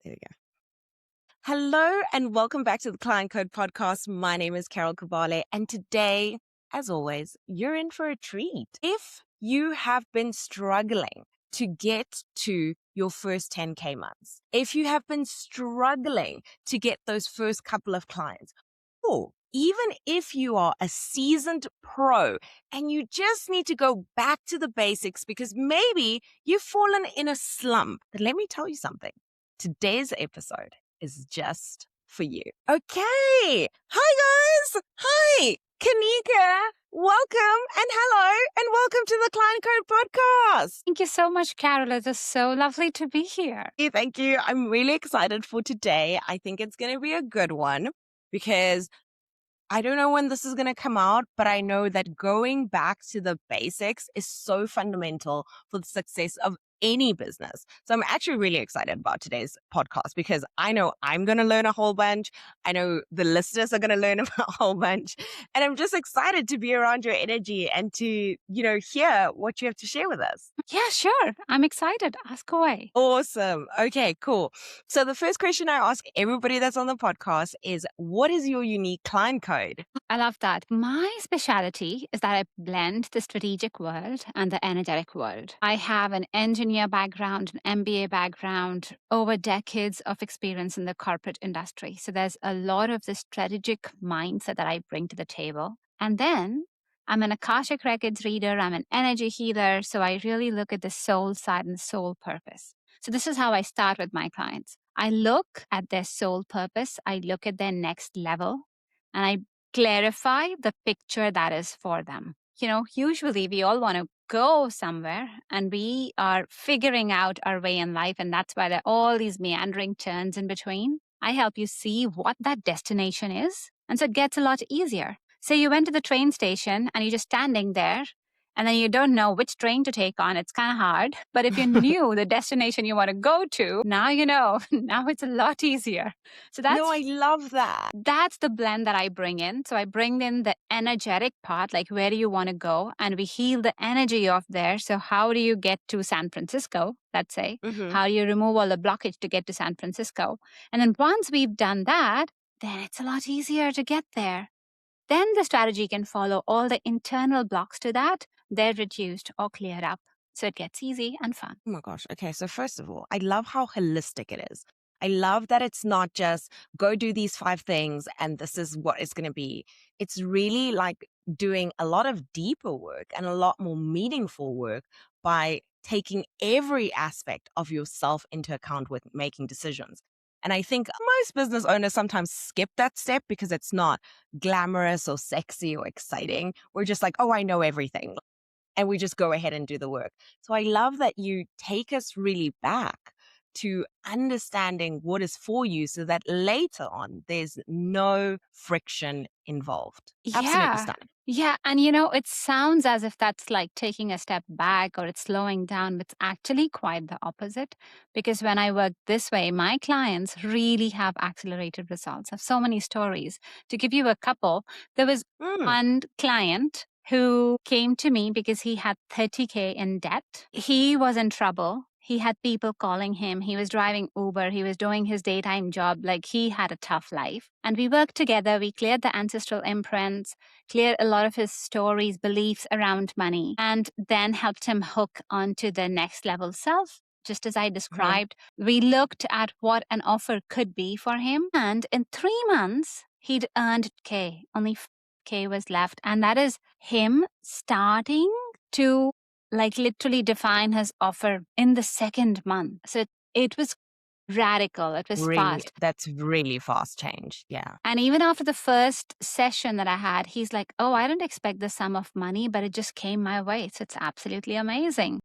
There we go. Hello and welcome back to the Client Code Podcast. My name is Carol Kabaale, and today, as always, you're in for a treat. If you have been struggling to get to your first 10K months, if you have been struggling to get those first couple of clients, or even if you are a seasoned pro and you just need to go back to the basics because maybe you've fallen in a slump, then let me tell you something. Today's episode is just for you. Okay. Hi, guys. Hi, Kanika. Welcome and hello and welcome to the Client Code Podcast. Thank you so much, Carol. It is so lovely to be here. Thank you. I'm really excited for today. I think it's going to be a good one because I don't know when this is going to come out, but I know that going back to the basics is so fundamental for the success of any business. So I'm actually really excited about today's podcast because I know I'm going to learn a whole bunch. I know the listeners are going to learn a whole bunch. And I'm just excited to be around your energy and to, hear what you have to share with us. Yeah, sure. I'm excited. Ask away. Awesome. Okay, cool. So the first question I ask everybody that's on the podcast is, what is your unique client code? I love that. My specialty is that I blend the strategic world and the energetic world. I have an engineer background, an MBA background, over decades of experience in the corporate industry. So there's a lot of the strategic mindset that I bring to the table. And then I'm an Akashic Records reader. I'm an energy healer. So I really look at the soul side and soul purpose. So this is how I start with my clients. I look at their soul purpose. I look at their next level and I clarify the picture that is for them. Usually we all want to go somewhere and we are figuring out our way in life. And that's why there are all these meandering turns in between. I help you see what that destination is. And so it gets a lot easier. Say you went to the train station and you're just standing there and then you don't know which train to take on. It's kind of hard. But if you knew the destination you want to go to, now you know. Now it's a lot easier. So No, I love that. That's the blend that I bring in. So I bring in the energetic part, like where do you want to go? And we heal the energy of there. So how do you get to San Francisco, let's say? Mm-hmm. How do you remove all the blockage to get to San Francisco? And then once we've done that, then it's a lot easier to get there. Then the strategy can follow all the internal blocks to that. They're reduced or cleared up. So it gets easy and fun. Oh my gosh. Okay. So first of all, I love how holistic it is. I love that it's not just go do these 5 things and this is what it's going to be. It's really like doing a lot of deeper work and a lot more meaningful work by taking every aspect of yourself into account with making decisions. And I think most business owners sometimes skip that step because it's not glamorous or sexy or exciting. We're just like, oh, I know everything. And we just go ahead and do the work. So I love that you take us really back to understanding what is for you so that later on there's no friction involved. Absolutely stunning. Yeah. And it sounds as if that's like taking a step back or it's slowing down, but it's actually quite the opposite. Because when I work this way, my clients really have accelerated results. I have so many stories. To give you a couple, there was one client who came to me because he had 30K in debt. He was in trouble. He had people calling him. He was driving Uber. He was doing his daytime job. Like he had a tough life. And we worked together. We cleared the ancestral imprints, cleared a lot of his stories, beliefs around money, and then helped him hook onto the next level self. Just as I described, we looked at what an offer could be for him. And in 3 months, he'd earned K. Only K was left. And that is him starting to like literally define his offer in the 2nd month. So it was radical. It was really fast. That's really fast change. Yeah. And even after the first session that I had, he's like, oh, I didn't expect the sum of money, but it just came my way. So it's absolutely amazing.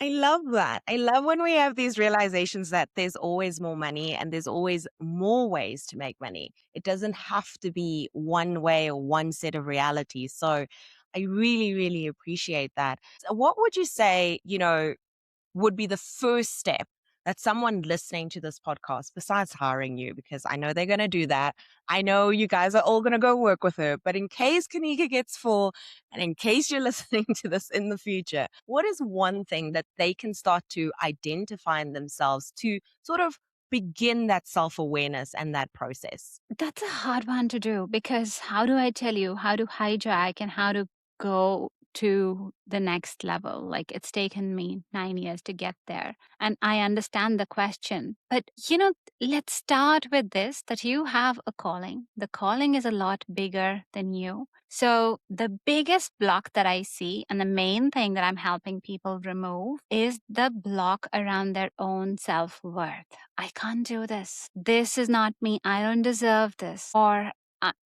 I love that. I love when we have these realizations that there's always more money and there's always more ways to make money. It doesn't have to be one way or one set of realities. So I really, really appreciate that. So what would you say, would be the first step that someone listening to this podcast, besides hiring you, because I know they're going to do that, I know you guys are all going to go work with her, but in case Kanika gets full and in case you're listening to this in the future, what is one thing that they can start to identify in themselves to sort of begin that self awareness and that process? That's a hard one to do because how do I tell you how to hijack and how to go to the next level? Like it's taken me 9 years to get there. And I understand the question. But, let's start with this that you have a calling. The calling is a lot bigger than you. So, the biggest block that I see, and the main thing that I'm helping people remove, is the block around their own self worth. I can't do this. This is not me. I don't deserve this. Or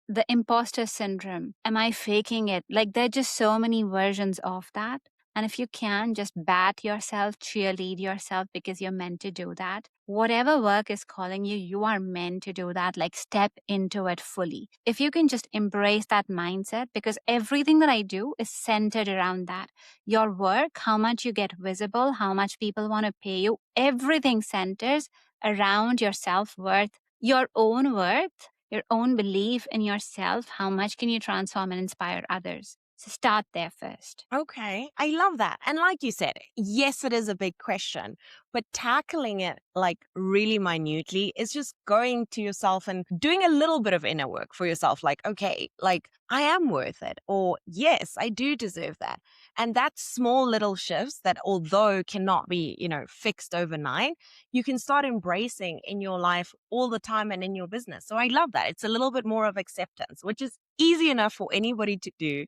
the imposter syndrome. Am I faking it? Like, there are just so many versions of that. And if you can, just bat yourself, cheerlead yourself because you're meant to do that. Whatever work is calling you, you are meant to do that. Like, step into it fully. If you can just embrace that mindset, because everything that I do is centered around that. Your work, how much you get visible, how much people want to pay you, everything centers around your self worth, your own worth, your own belief in yourself. How much can you transform and inspire others? So start there first. Okay, I love that. And like you said, yes, it is a big question, but tackling it like really minutely is just going to yourself and doing a little bit of inner work for yourself. Like, okay, like I am worth it, or yes, I do deserve that. And that's small little shifts that, although cannot be, fixed overnight, you can start embracing in your life all the time and in your business. So I love that. It's a little bit more of acceptance, which is easy enough for anybody to do.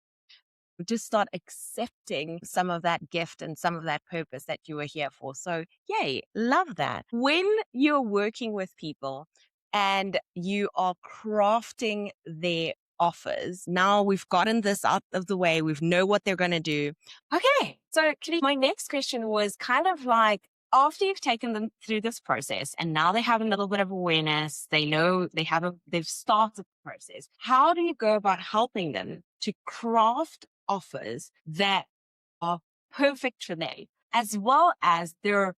Just start accepting some of that gift and some of that purpose that you were here for. So, yay, love that. When you're working with people and you are crafting their offers, now we've gotten this out of the way, we know what they're going to do. Okay, so my next question was kind of like, after you've taken them through this process and now they have a little bit of awareness, they know they've started the process. How do you go about helping them to craft offers that are perfect for them, as well as they're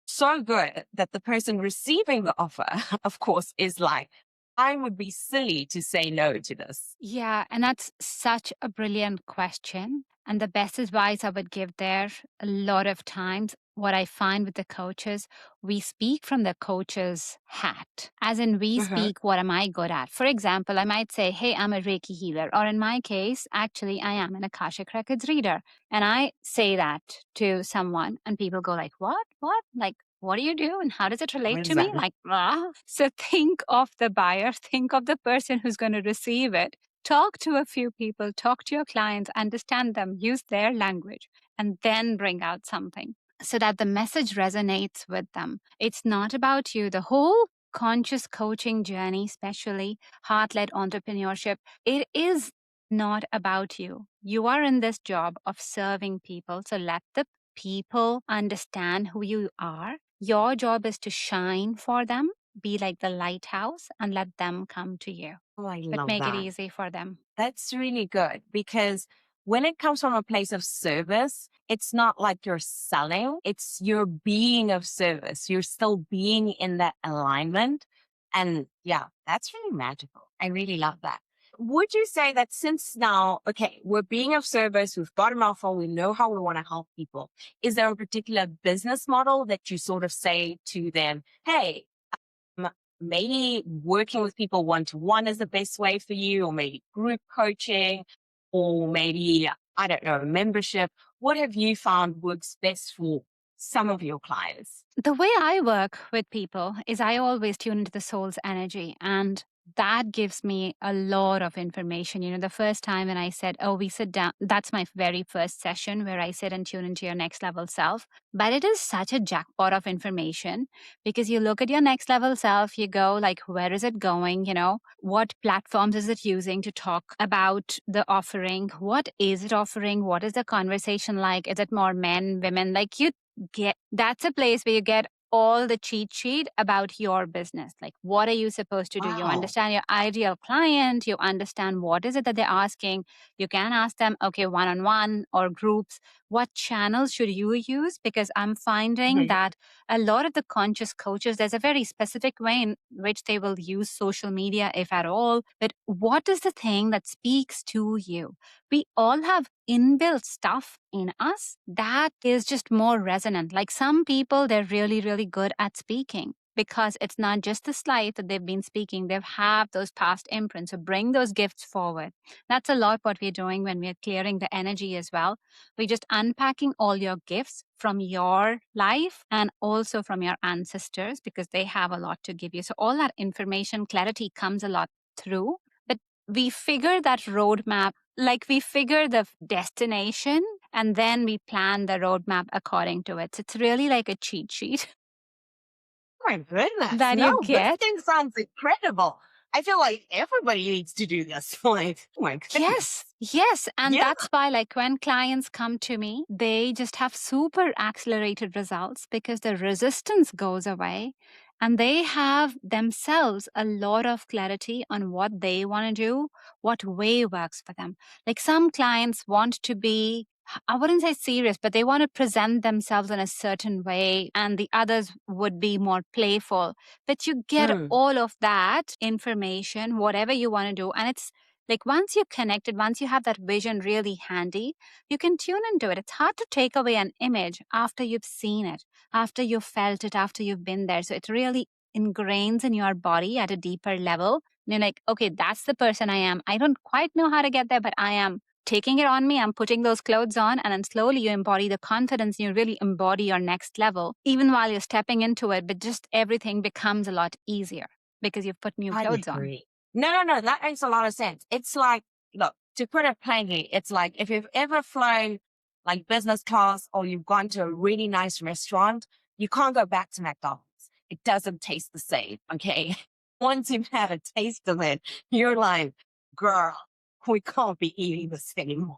so good that the person receiving the offer, of course, is like, I would be silly to say no to this. Yeah, and that's such a brilliant question. And the best advice I would give there, a lot of times, what I find with the coaches, we speak from the coach's hat, as in we Uh-huh. speak, what am I good at? For example, I might say, hey, I'm a Reiki healer. Or in my case, actually, I am an Akashic Records reader. And I say that to someone, and people go like, what? What? Like, what do you do and how does it relate What to does me? that mean? Like, so think of the buyer, think of the person who's going to receive it. Talk to a few people, talk to your clients, understand them, use their language, and then bring out something so that the message resonates with them. It's not about you. The whole conscious coaching journey, especially heart led entrepreneurship, it is not about you. You are in this job of serving people. So let the people understand who you are. Your job is to shine for them, be like the lighthouse, and let them come to you, Oh, I but love make it that. easy for them. That's really good because when it comes from a place of service, it's not like you're selling, it's you're being of service. You're still being in that alignment. And yeah, that's really magical. I really love that. Would you say that since now, okay, we're being of service, we've got an offer, we know how we want to help people, is there a particular business model that you sort of say to them, hey, m- maybe working with people one to one is the best way for you, or maybe group coaching, or maybe, I don't know, membership? What have you found works best for some of your clients? The way I work with people is I always tune into the soul's energy, and that gives me a lot of information. The first time when I said, oh, we sit down, that's my very first session where I sit and tune into your next level self. But it is such a jackpot of information because you look at your next level self, you go like, where is it going? What platforms is it using to talk about the offering? What is it offering? What is the conversation like? Is it more men, women? Like that's a place where you get all the cheat sheet about your business. Like, what are you supposed to do? You Wow. understand your ideal client, you understand what is it that they're asking. You can ask them, okay, one-on-one or groups, what channels should you use? Because I'm finding Mhm. that a lot of the conscious coaches, there's a very specific way in which they will use social media, if at all. But what is the thing that speaks to you? We all have inbuilt stuff in us that is just more resonant. Like some people, they're really, really good at speaking because it's not just this life that they've been speaking, they've have those past imprints. So bring those gifts forward. That's a lot what we're doing when we're clearing the energy as well. We're just unpacking all your gifts from your life and also from your ancestors because they have a lot to give you. So all that information, clarity comes a lot through. But we figure that roadmap, like we figure the destination and then we plan the roadmap according to it. So it's really like a cheat sheet My goodness. that you No, this get. thing sounds incredible. I feel like everybody needs to do this. Like, oh my Yes, goodness. yes. And Yeah. that's why, like, when clients come to me, they just have super accelerated results because the resistance goes away and they have themselves a lot of clarity on what they want to do, what way works for them. Like, some clients want to be, I wouldn't say serious, but they want to present themselves in a certain way, and the others would be more playful. But you get Mm. all of that information, whatever you want to do, and it's like once you're connected, once you have that vision really handy, you can tune into it. It's hard to take away an image after you've seen it, after you've felt it, after you've been there. So it really ingrains in your body at a deeper level. And you're like, okay, that's the person I am. I don't quite know how to get there, but I am taking it on me. I'm putting those clothes on, and then slowly you embody the confidence and you really embody your next level, even while you're stepping into it. But just everything becomes a lot easier because you've put new I clothes on. agree. No. That makes a lot of sense. It's like, look, to put it plainly, it's like if you've ever flown like business class or you've gone to a really nice restaurant, you can't go back to McDonald's. It doesn't taste the same. Okay. Once you've had a taste of it, you're like, girl, we can't be eating this anymore.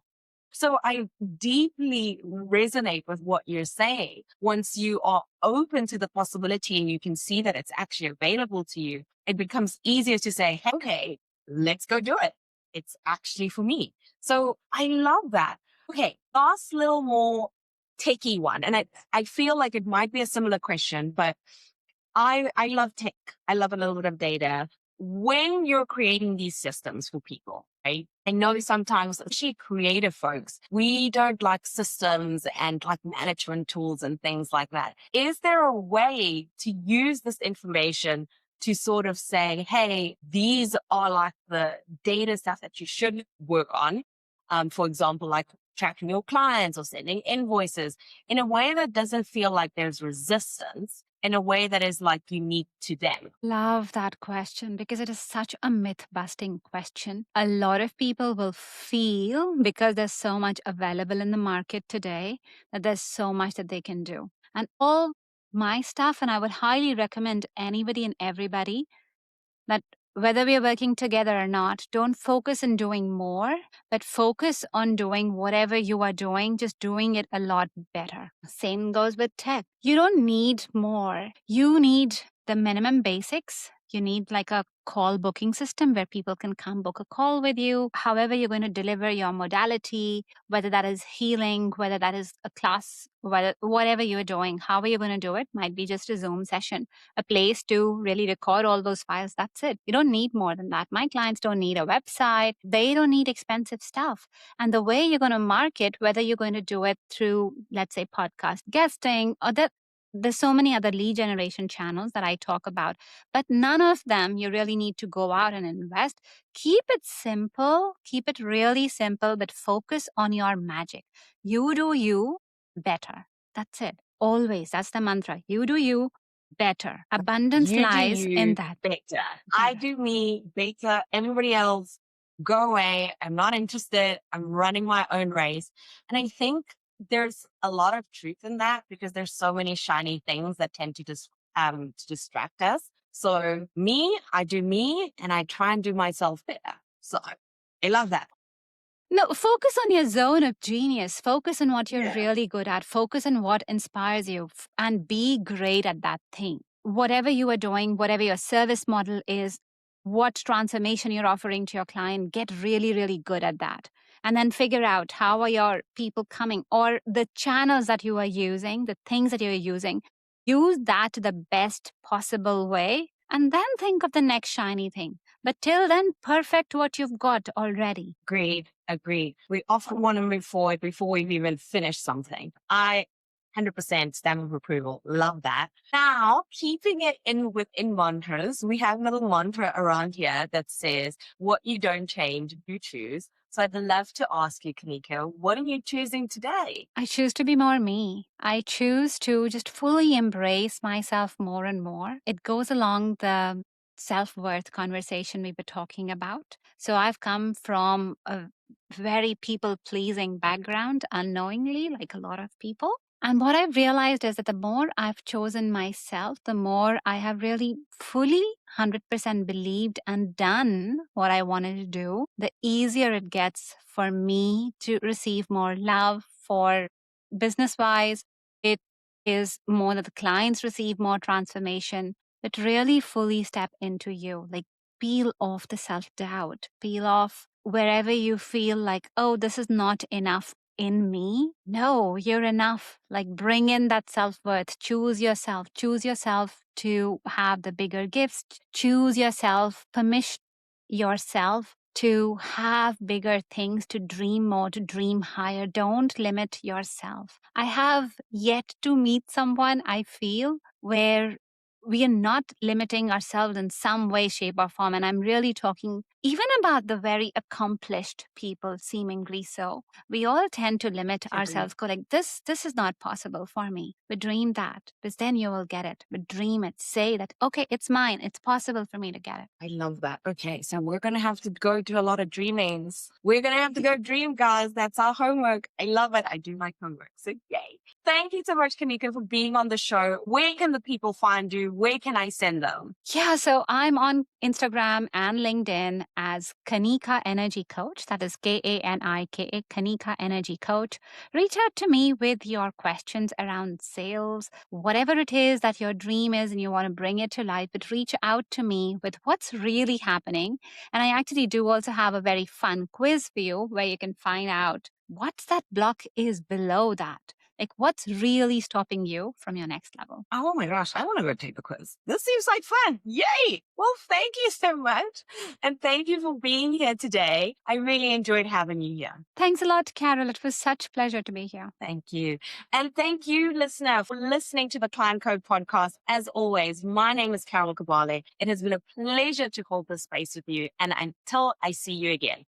So I deeply resonate with what you're saying. Once you are open to the possibility and you can see that it's actually available to you, it becomes easier to say, "Hey, okay, let's go do it. It's actually for me." So I love that. Okay, last little more techie one. And I feel like it might be a similar question, but I love tech. I love a little bit of data. When you're creating these systems for people, right? I know sometimes, especially creative folks, we don't like systems and like management tools and things like that. Is there a way to use this information to sort of say, hey, these are like the data stuff that you should work on? For example, like tracking your clients or sending invoices in a way that doesn't feel like there's resistance, in a way that is like unique to them. Love that question because it is such a myth busting question. A lot of people will feel because there's so much available in the market today that there's so much that they can do. And all my stuff, and I would highly recommend anybody and everybody that whether we are working together or not, don't focus on doing more, but focus on doing whatever you are doing, just doing it a lot better. Same goes with tech. You don't need more. You need the minimum basics. You need like a call booking system where people can come book a call with you. However, you're going to deliver your modality, whether that is healing, whether that is a class, whatever you're doing, how are you going to do it? Might be just a Zoom session, a place to really record all those files. That's it. You don't need more than that. My clients don't need a website. They don't need expensive stuff. And the way you're going to market, whether you're going to do it through, let's say, podcast guesting, or there's so many other lead generation channels that I talk about, but none of them you really need to go out and invest. Keep it simple, keep it really simple, but focus on your magic. You do you better. That's it. Always. That's the mantra. You do you better. Abundance You do lies in you that. better. I Better. do me better. Everybody else, go away. I'm not interested. I'm running my own race. And I think there's a lot of truth in that because there's so many shiny things that tend to distract us. So I do me and I try and do myself better. So I love that. No, focus on your zone of genius. Focus on what you're Yeah. really good at. Focus on what inspires you and be great at that thing. Whatever you are doing, whatever your service model is, what transformation you're offering to your client, get really, really good at that. and then figure out how are your people coming, or the channels that you are using, the things that you're using. Use that the best possible way, and then think of the next shiny thing. But till then, perfect what you've got already. Agreed. Agreed. We often want to move forward before we've even finished something. I 100% stamp of approval. Love that. Now, keeping it in within mantras, we have a little mantra around here that says, what you don't change, you choose. So I'd love to ask you, Kanika, what are you choosing today? I choose to be more me. I choose to just fully embrace myself more and more. It goes along the self worth conversation we were talking about. So I've come from a very people pleasing background unknowingly, like a lot of people. And what I've realized is that the more I've chosen myself, the more I have really fully 100% believed and done what I wanted to do, the easier it gets for me to receive more love. For business wise, it is more that the clients receive more transformation, but really fully step into you. Like, peel off the self doubt, peel off wherever you feel like, oh, this is not enough in me. No, you're enough. Like, bring in that self worth. Choose yourself to have the bigger gifts. Choose yourself, permission yourself to have bigger things, to dream more, to dream higher. Don't limit yourself. I have yet to meet someone, I feel, where we are not limiting ourselves in some way, shape, or form. And I'm really talking even about the very accomplished people, seemingly so. We all tend to limit ourselves, go like, this is not possible for me. But dream that, because then you will get it. But dream it. Say that, okay, it's mine. It's possible for me to get it. I love that. Okay, so we're going to have to go do a lot of dreamings. We're going to have to go dream, guys. That's our homework. I love it. I do like homework. So yay. Thank you so much, Kanika, for being on the show. Where can the people find you? Where can I send them? Yeah, so I'm on Instagram and LinkedIn as Kanika Energy Coach. That is Kanika, Kanika Energy Coach. Reach out to me with your questions around sales, whatever it is that your dream is and you want to bring it to life, but reach out to me with what's really happening. And I actually do also have a very fun quiz for you where you can find out what that block is below that. Like, what's really stopping you from your next level? Oh my gosh, I want to go take the quiz. This seems like fun. Yay! Well, thank you so much. And thank you for being here today. I really enjoyed having you here. Thanks a lot, Carol. It was such a pleasure to be here. Thank you. And thank you, listener, for listening to the Client Code podcast. As always, my name is Kanika Vasudeva. It has been a pleasure to hold this space with you. And until I see you again.